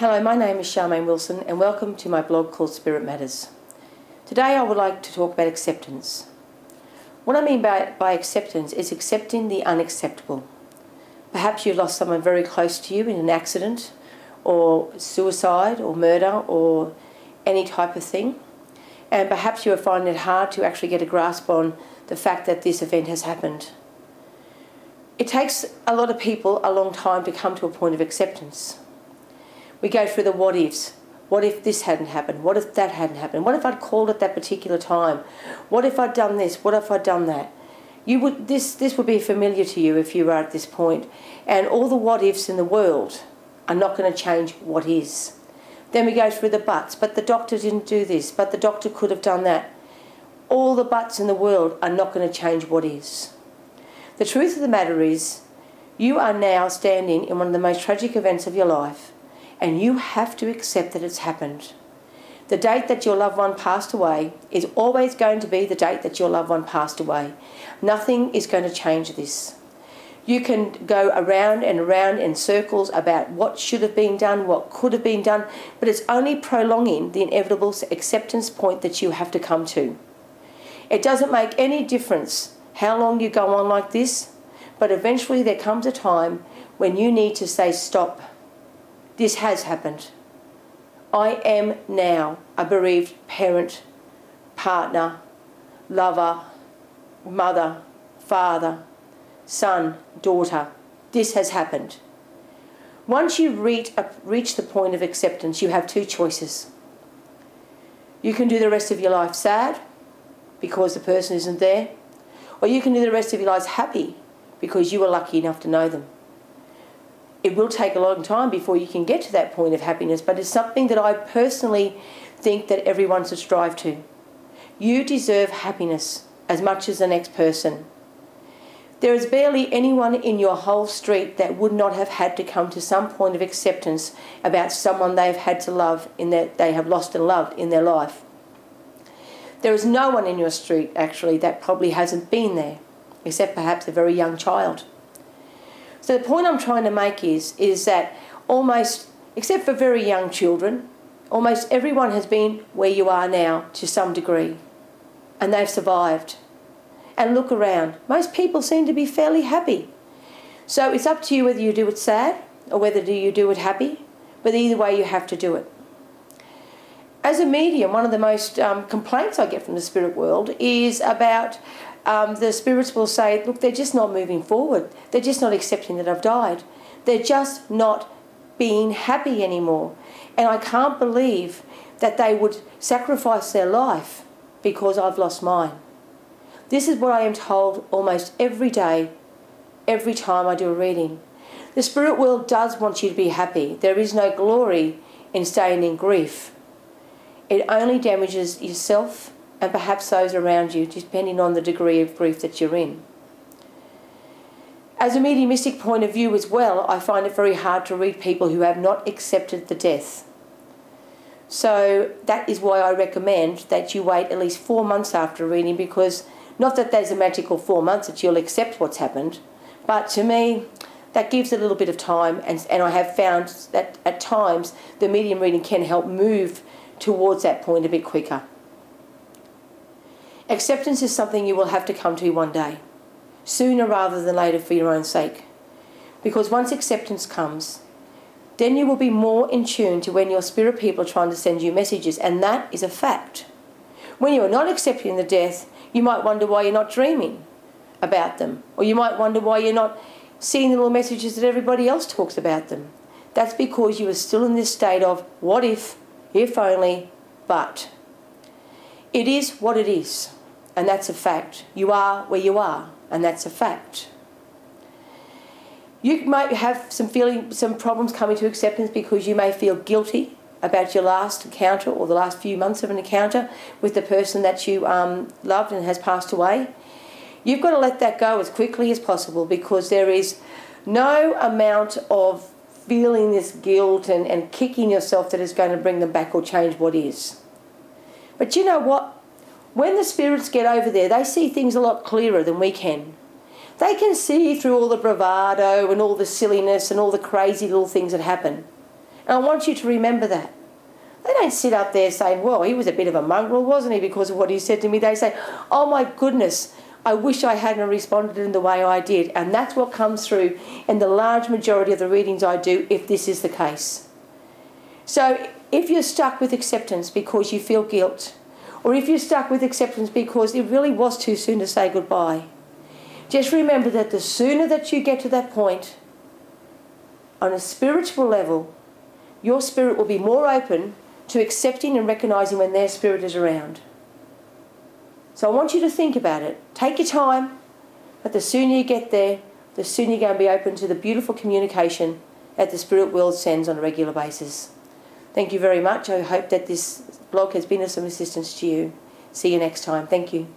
Hello, my name is Charmaine Wilson and welcome to my blog called Spirit Matters. Today I would like to talk about acceptance. What I mean by acceptance is accepting the unacceptable. Perhaps you've lost someone very close to you in an accident or suicide or murder or any type of thing, and perhaps you are finding it hard to actually get a grasp on the fact that this event has happened. It takes a lot of people a long time to come to a point of acceptance. We go through the what ifs. What if this hadn't happened? What if that hadn't happened? What if I'd called at that particular time? What if I'd done this? What if I'd done that? This would be familiar to you if you were at this point. And all the what ifs in the world are not going to change what is. Then we go through the buts. But the doctor didn't do this. But the doctor could have done that. All the buts in the world are not going to change what is. The truth of the matter is, you are now standing in one of the most tragic events of your life. And you have to accept that it's happened. The date that your loved one passed away is always going to be the date that your loved one passed away. Nothing is going to change this. You can go around and around in circles about what should have been done, what could have been done, but it's only prolonging the inevitable acceptance point that you have to come to. It doesn't make any difference how long you go on like this, but eventually there comes a time when you need to say stop. This has happened. I am now a bereaved parent, partner, lover, mother, father, son, daughter. This has happened. Once you reach the point of acceptance, you have two choices. You can do the rest of your life sad because the person isn't there, or you can do the rest of your life happy because you were lucky enough to know them. It will take a long time before you can get to that point of happiness, but it's something that I personally think that everyone should strive to. You deserve happiness as much as the next person. There is barely anyone in your whole street that would not have had to come to some point of acceptance about someone they've had to love, they have lost and loved in their life. There is no one in your street, actually, that probably hasn't been there, except perhaps a very young child. So the point I'm trying to make is that almost, except for very young children, almost everyone has been where you are now to some degree. And they've survived. And look around. Most people seem to be fairly happy. So it's up to you whether you do it sad or whether you do it happy. But either way, you have to do it. As a medium, one of the most complaints I get from the spirit world is about the spirits will say, look, they're just not moving forward. They're just not accepting that I've died. They're just not being happy anymore. And I can't believe that they would sacrifice their life because I've lost mine. This is what I am told almost every day, every time I do a reading. The spirit world does want you to be happy. There is no glory in staying in grief. It only damages yourself and perhaps those around you, depending on the degree of grief that you're in. As a mediumistic point of view as well, I find it very hard to read people who have not accepted the death. So that is why I recommend that you wait at least 4 months after a reading, because not that there's a magical 4 months that you'll accept what's happened, but to me, that gives a little bit of time, and I have found that at times the medium reading can help move towards that point a bit quicker. Acceptance is something you will have to come to one day, sooner rather than later for your own sake. Because once acceptance comes, then you will be more in tune to when your spirit people are trying to send you messages, and that is a fact. When you are not accepting the death, you might wonder why you're not dreaming about them, or you might wonder why you're not seeing the little messages that everybody else talks about them. That's because you are still in this state of what if only, but. It is what it is. And that's a fact. You are where you are, and that's a fact. You might have some problems coming to acceptance because you may feel guilty about your last encounter or the last few months of an encounter with the person that you loved and has passed away. You've got to let that go as quickly as possible, because there is no amount of feeling this guilt and kicking yourself that is going to bring them back or change what is. But you know what? When the spirits get over there, they see things a lot clearer than we can. They can see through all the bravado and all the silliness and all the crazy little things that happen. And I want you to remember that. They don't sit up there saying, well, he was a bit of a mongrel, wasn't he, because of what he said to me. They say, oh my goodness, I wish I hadn't responded in the way I did. And that's what comes through in the large majority of the readings I do, if this is the case. So if you're stuck with acceptance because you feel guilt, or if you're stuck with acceptance because it really was too soon to say goodbye, just remember that the sooner that you get to that point, on a spiritual level, your spirit will be more open to accepting and recognising when their spirit is around. So I want you to think about it. Take your time, but the sooner you get there, the sooner you're going to be open to the beautiful communication that the spirit world sends on a regular basis. Thank you very much. I hope that this blog has been of some assistance to you. See you next time. Thank you.